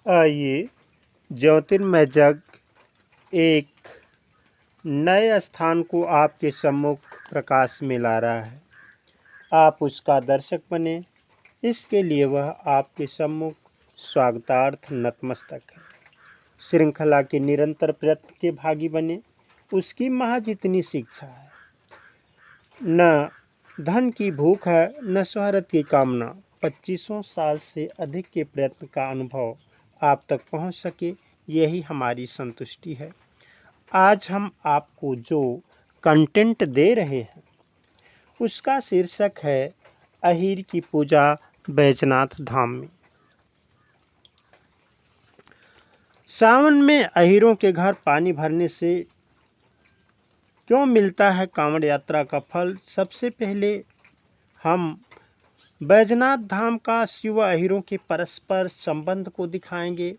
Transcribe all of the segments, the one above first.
आइए ज्योतिर्मय जग एक नए स्थान को आपके सम्मुख प्रकाश में ला रहा है। आप उसका दर्शक बने, इसके लिए वह आपके सम्मुख स्वागतार्थ नतमस्तक है। श्रृंखला के निरंतर प्रयत्न के भागी बने, उसकी महज इतनी शिक्षा है। न धन की भूख है, न शोहरत की कामना। 2500 साल से अधिक के प्रयत्न का अनुभव आप तक पहुंच सके, यही हमारी संतुष्टि है। आज हम आपको जो कंटेंट दे रहे हैं उसका शीर्षक है अहीर की पूजा बैजनाथ धाम में। सावन में अहीरों के घर पानी भरने से क्यों मिलता है कांवड़ यात्रा का फल? सबसे पहले हम बैजनाथ धाम का शिव अहीरों के परस्पर संबंध को दिखाएंगे।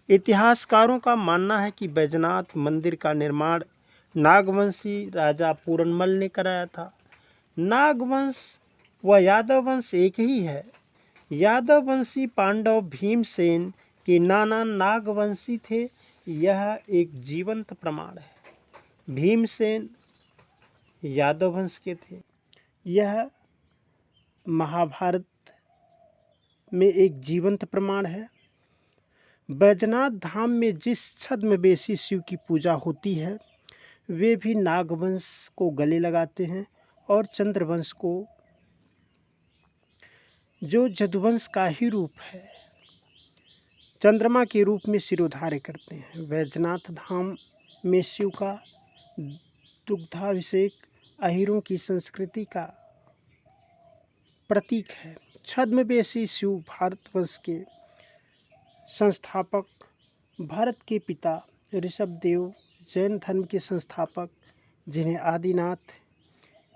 इतिहासकारों का मानना है कि बैजनाथ मंदिर का निर्माण नागवंशी राजा पूरनमल ने कराया था। नागवंश व यादव वंश एक ही है। यादव वंशी पांडव भीमसेन के नाना नागवंशी थे। यह एक जीवंत प्रमाण है। भीमसेन यादव वंश के थे। यह महाभारत में एक जीवंत प्रमाण है। बैजनाथ धाम में जिस छद्मवेशी शिव की पूजा होती है वे भी नागवंश को गले लगाते हैं और चंद्रवंश को, जो जदुवंश का ही रूप है, चंद्रमा के रूप में सिरोधार्य करते हैं। बैजनाथ धाम में शिव का दुग्धाभिषेक अहीरों की संस्कृति का प्रतीक है। छद्मवेशी शिव भारतवर्ष के संस्थापक, भारत के पिता ऋषभदेव, जैन धर्म के संस्थापक जिन्हें आदिनाथ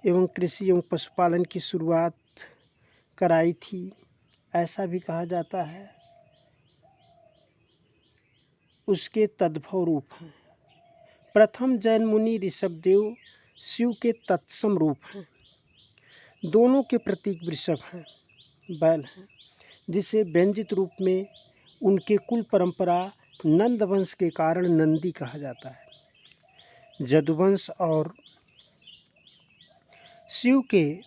एवं कृषि एवं पशुपालन की शुरुआत कराई थी, ऐसा भी कहा जाता है, उसके तद्भव रूप हैं। प्रथम जैन मुनि ऋषभदेव शिव के तत्सम रूप हैं। दोनों के प्रतीक वृषभ हैं, बैल हैं, जिसे व्यंजित रूप में उनके कुल परंपरा नंद वंश के कारण नंदी कहा जाता है। जदुवंश और शिव के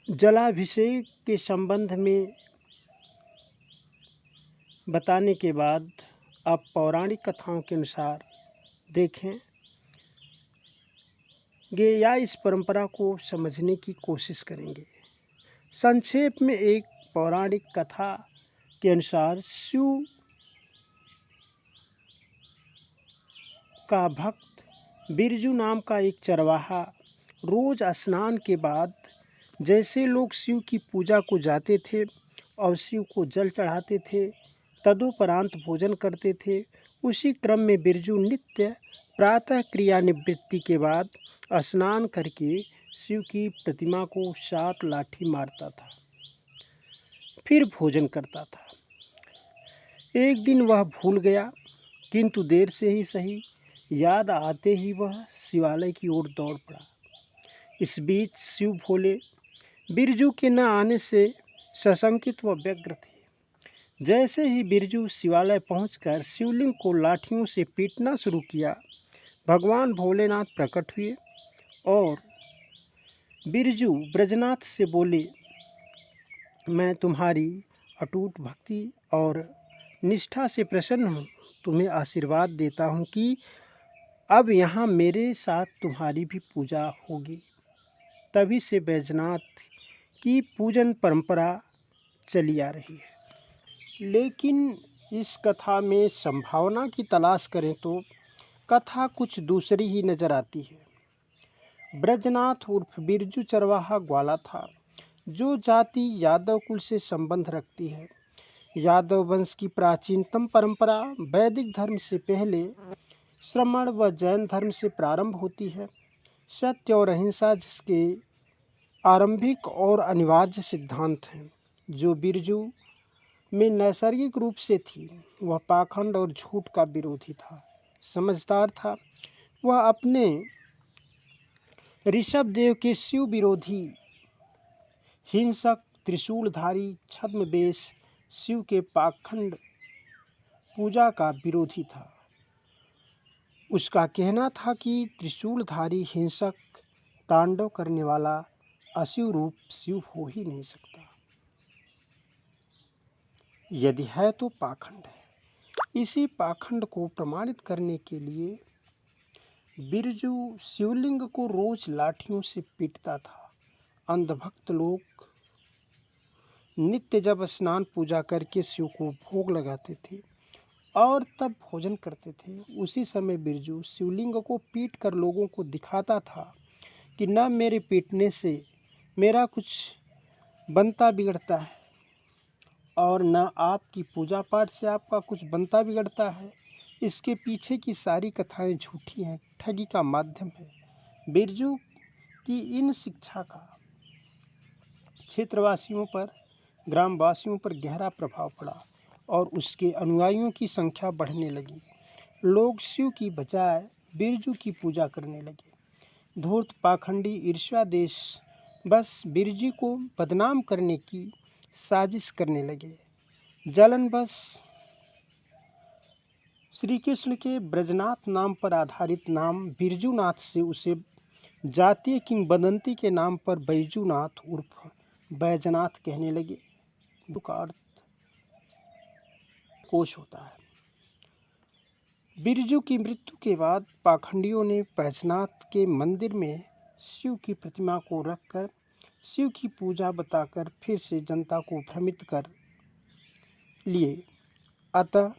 जलाभिषेक के संबंध में बताने के बाद अब पौराणिक कथाओं के अनुसार देखें या इस परंपरा को समझने की कोशिश करेंगे। संक्षेप में एक पौराणिक कथा के अनुसार शिव का भक्त बिरजू नाम का एक चरवाहा रोज स्नान के बाद जैसे लोग शिव की पूजा को जाते थे और शिव को जल चढ़ाते थे, तदुपरांत भोजन करते थे, उसी क्रम में बिरजू नित्य प्रातः क्रिया निवृत्ति के बाद स्नान करके शिव की प्रतिमा को 7 लाठी मारता था, फिर भोजन करता था। एक दिन वह भूल गया, किंतु देर से ही सही, याद आते ही वह शिवालय की ओर दौड़ पड़ा। इस बीच शिव भोले बिरजू के न आने से सशंकित व व्यग्र थे। जैसे ही बिरजू शिवालय पहुंचकर शिवलिंग को लाठियों से पीटना शुरू किया, भगवान भोलेनाथ प्रकट हुए और बिरजू ब्रजनाथ से बोले, मैं तुम्हारी अटूट भक्ति और निष्ठा से प्रसन्न हूँ। तुम्हें आशीर्वाद देता हूँ कि अब यहाँ मेरे साथ तुम्हारी भी पूजा होगी। तभी से बैजनाथ की पूजन परंपरा चली आ रही है। लेकिन इस कथा में संभावना की तलाश करें तो कथा कुछ दूसरी ही नजर आती है। ब्रजनाथ उर्फ बिरजू चरवाहा ग्वाला था, जो जाति यादव कुल से संबंध रखती है। यादव वंश की प्राचीनतम परंपरा वैदिक धर्म से पहले श्रमण व जैन धर्म से प्रारंभ होती है। सत्य और अहिंसा जिसके आरंभिक और अनिवार्य सिद्धांत हैं, जो बिरजू में नैसर्गिक रूप से थी। वह पाखंड और झूठ का विरोधी था, समझदार था। वह अपने ऋषभदेव के शिव विरोधी, हिंसक, त्रिशूलधारी, छद्मवेश शिव के पाखंड पूजा का विरोधी था। उसका कहना था कि त्रिशूलधारी हिंसक तांडव करने वाला अशिव रूप शिव हो ही नहीं सकता। यदि है तो पाखंड है। इसी पाखंड को प्रमाणित करने के लिए बिरजू शिवलिंग को रोज लाठियों से पीटता था। अंधभक्त लोग नित्य जब स्नान पूजा करके शिव को भोग लगाते थे और तब भोजन करते थे, उसी समय बिरजू शिवलिंग को पीट कर लोगों को दिखाता था कि न मेरे पीटने से मेरा कुछ बनता बिगड़ता है और न आपकी पूजा पाठ से आपका कुछ बनता बिगड़ता है। इसके पीछे की सारी कथाएं झूठी हैं, ठगी का माध्यम है। बिरजू की इन शिक्षा का क्षेत्रवासियों पर, ग्रामवासियों पर गहरा प्रभाव पड़ा और उसके अनुयायियों की संख्या बढ़ने लगी। लोग शिव की बजाय बिरजू की पूजा करने लगे। धूर्त, पाखंडी, ईर्ष्या देश बस बिरजू को बदनाम करने की साजिश करने लगे। जलन बस श्री कृष्ण के ब्रजनाथ नाम पर आधारित नाम बिरजूनाथ से उसे जातीय किंवदंती के नाम पर बैजूनाथ उर्फ बैजनाथ कहने लगे। का अर्थ कोश होता है। बिरजू की मृत्यु के बाद पाखंडियों ने बैजनाथ के मंदिर में शिव की प्रतिमा को रखकर शिव की पूजा बताकर फिर से जनता को भ्रमित कर लिए। अतः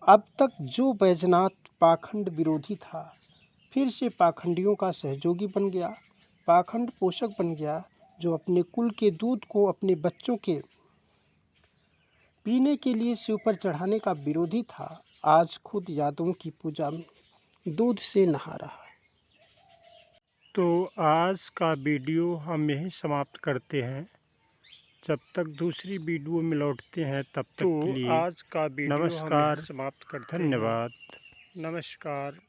अब तक जो बैजनाथ पाखंड विरोधी था, फिर से पाखंडियों का सहयोगी बन गया, पाखंड पोषक बन गया, जो अपने कुल के दूध को अपने बच्चों के पीने के लिए शिव पर चढ़ाने का विरोधी था, आज खुद यादवों की पूजा में दूध से नहा रहा है। तो आज का वीडियो हम यहीं समाप्त करते हैं। जब तक दूसरी वीडियो में लौटते हैं तब तक के लिए आज का वीडियो हम नमस्कार, समाप्त करते हैं। धन्यवाद। नमस्कार।